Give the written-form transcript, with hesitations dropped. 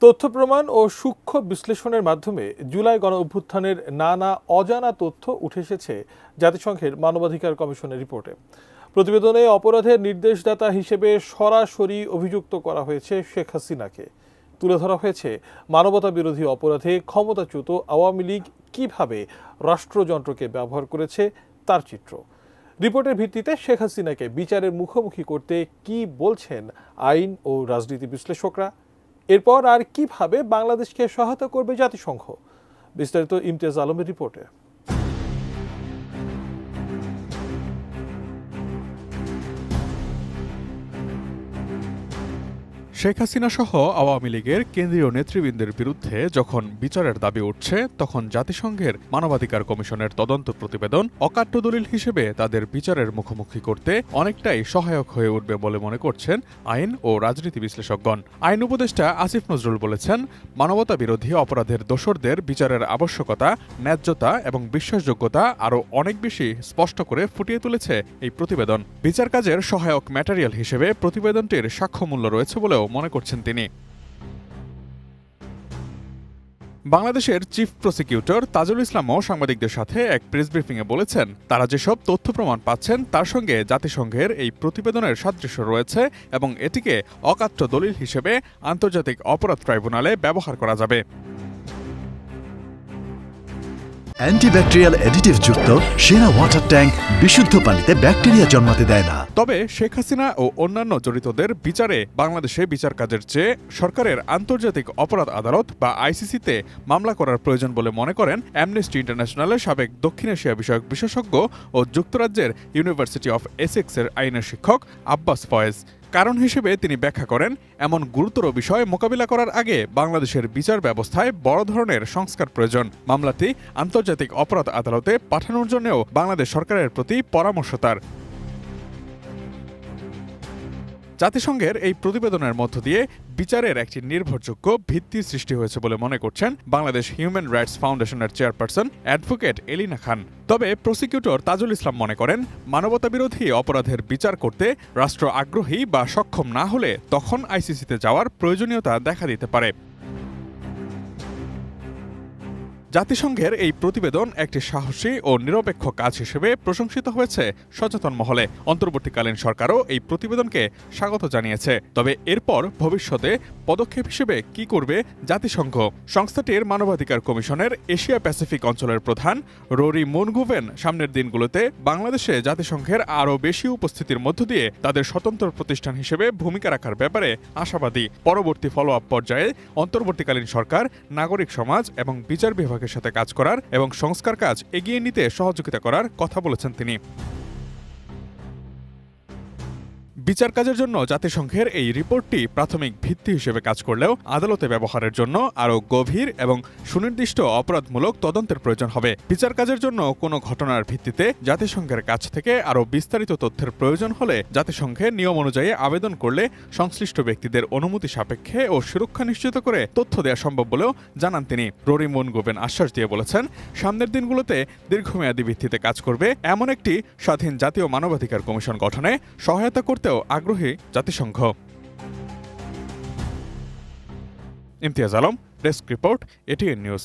তথ্য প্রমাণ ও সূক্ষ্ম বিশ্লেষণের মাধ্যমে জুলাই গণঅভ্যুত্থানের নানা অজানা তথ্য উঠে এসেছে জাতিসংঘের মানবাধিকার কমিশনের রিপোর্টে। প্রতিবেদনে অপরাধের নির্দেশদাতা হিসেবে সরাসরি অভিযুক্ত করা হয়েছে শেখ হাসিনাকে। তুলে ধরা হয়েছে মানবতা বিরোধী অপরাধে ক্ষমতাচ্যুত আওয়ামী লীগ কিভাবে রাষ্ট্রযন্ত্রকে ব্যবহার করেছে তার চিত্র। রিপোর্টের ভিত্তিতে শেখ হাসিনাকে বিচারের মুখোমুখি করতে কি বলছেন আইন ও রাজনীতি বিশ্লেষকরা, এরপর আর কিভাবে বাংলাদেশকে সহায়তা করবে জাতিসংঘ, বিস্তারিত ইমতিয়াজ আলমের রিপোর্টে। শেখ হাসিনা সহ আওয়ামী লীগের কেন্দ্রীয় নেতৃবৃন্দের বিরুদ্ধে যখন বিচারের দাবি উঠছে, তখন জাতিসংঘের মানবাধিকার কমিশনের তদন্ত প্রতিবেদন অকাট্য দলিল হিসেবে তাদের বিচারের মুখোমুখি করতে অনেকটাই সহায়ক হয়ে উঠবে বলে মনে করছেন আইন ও রাজনীতি বিশ্লেষকগণ। আইন উপদেষ্টা আসিফ নজরুল বলেছেন, মানবতা বিরোধী অপরাধের দোষরদের বিচারের আবশ্যকতা, ন্যায্যতা এবং বিশ্বাসযোগ্যতা আরও অনেক বেশি স্পষ্ট করে ফুটিয়ে তুলেছে এই প্রতিবেদন। বিচার কাজের সহায়ক ম্যাটেরিয়াল হিসেবে প্রতিবেদনটির সাক্ষ্যমূল্য রয়েছে বলেও মনে করছেন তিনি। বাংলাদেশের চিফ প্রসিকিউটর তাজুল ইসলামও সাংবাদিকদের সাথে এক প্রেস ব্রিফিংয়ে বলেছেন, তারা যেসব তথ্য প্রমাণ পাচ্ছেন তার সঙ্গে জাতিসংঘের এই প্রতিবেদনের সাদৃশ্য রয়েছে এবং এটিকে অকাট্য দলিল হিসেবে আন্তর্জাতিক অপরাধ ট্রাইব্যুনালে ব্যবহার করা যাবে। অ্যান্টিব্যাকটেরিয়াল অ্যাডিটিভ যুক্ত সেরা ওয়াটার ট্যাঙ্ক বিশুদ্ধ পানিতে ব্যাকটেরিয়া জন্মাতে দেয় না। তবে শেখ হাসিনা ও অন্যান্য জড়িতদের বিচারে বাংলাদেশে বিচার কাজের চেয়ে সরকারের আন্তর্জাতিক অপরাধ আদালত বা আইসিসিতে মামলা করার প্রয়োজন বলে মনে করেন অ্যামনেস্টি ইন্টারন্যাশনালের সাবেক দক্ষিণ এশিয়া বিষয়ক বিশেষজ্ঞ ও যুক্তরাজ্যের ইউনিভার্সিটি অফ এসেক্সের আইনের শিক্ষক আব্বাস ফয়েজ। কারণ হিসেবে তিনি ব্যাখ্যা করেন, এমন গুরুতর বিষয় মোকাবিলা করার আগে বাংলাদেশের বিচার ব্যবস্থায় বড় ধরনের সংস্কার প্রয়োজন। মামলাটি আন্তর্জাতিক অপরাধ আদালতে পাঠানোর জন্যও বাংলাদেশ সরকারের প্রতি পরামর্শ তার। জাতিসংঘের এই প্রতিবেদনের মধ্য দিয়ে বিচারের একটি নির্ভরযোগ্য ভিত্তি সৃষ্টি হয়েছে বলে মনে করছেন বাংলাদেশ হিউম্যান রাইটস ফাউন্ডেশনের চেয়ারপারসন অ্যাডভোকেট এলিনা খান। তবে প্রসিকিউটর তাজুল ইসলাম মনে করেন, মানবতাবিরোধী অপরাধের বিচার করতে রাষ্ট্র আগ্রহী বা সক্ষম না হলে তখন আইসিসিতে যাওয়ার প্রয়োজনীয়তা দেখা দিতে পারে। জাতিসংঘের এই প্রতিবেদন একটি সাহসী ও নিরপেক্ষ কাজ হিসেবে প্রশংসিত হয়েছে সচেতন মহলে। অন্তর্বর্তীকালীন সরকারও এই প্রতিবেদনকে স্বাগত জানিয়েছে। তবে এরপর ভবিষ্যতে পদক্ষেপ হিসেবে কি করবে জাতিসংঘ? সংস্থাটির মানবাধিকার কমিশনের এশিয়া প্যাসিফিক অঞ্চলের প্রধান রোরি মুনগুভেন সামনের দিনগুলোতে বাংলাদেশে জাতিসংঘের আরও বেশি উপস্থিতির মধ্য দিয়ে তাদের স্বতন্ত্র প্রতিষ্ঠান হিসেবে ভূমিকা রাখার ব্যাপারে আশাবাদী। পরবর্তী ফলো আপ পর্যায়ে অন্তর্বর্তীকালীন সরকার, নাগরিক সমাজ এবং বিচার বিভাগের সাথে কাজ করার এবং সংস্কার কাজ এগিয়ে নিতে সহযোগিতা করার কথা বলেছেন তিনি। বিচার কাজের জন্য জাতিসংঘের এই রিপোর্টটি প্রাথমিক ভিত্তি হিসেবে কাজ করলেও আদালতে ব্যবহারের জন্য আরও গভীর এবং সুনির্দিষ্ট অপরাধমূলক তদন্তের প্রয়োজন হবে। বিচার কাজের জন্য কোনো ঘটনার ভিত্তিতে জাতিসংঘের কাছ থেকে আরও বিস্তারিত তথ্যের প্রয়োজন হলে জাতিসংঘের নিয়ম অনুযায়ী আবেদন করলে সংশ্লিষ্ট ব্যক্তিদের অনুমতি সাপেক্ষে ও সুরক্ষা নিশ্চিত করে তথ্য দেওয়া সম্ভব বলেও জানান তিনি। রোরি মুনগুভেন আশ্বাস দিয়ে বলেছেন, সামনের দিনগুলোতে দীর্ঘমেয়াদী ভিত্তিতে কাজ করবে এমন একটি স্বাধীন জাতীয় মানবাধিকার কমিশন গঠনে সহায়তা করতে আগ্রহী জাতিসংঘ। Imtiaz Alam, desk report, ATN news.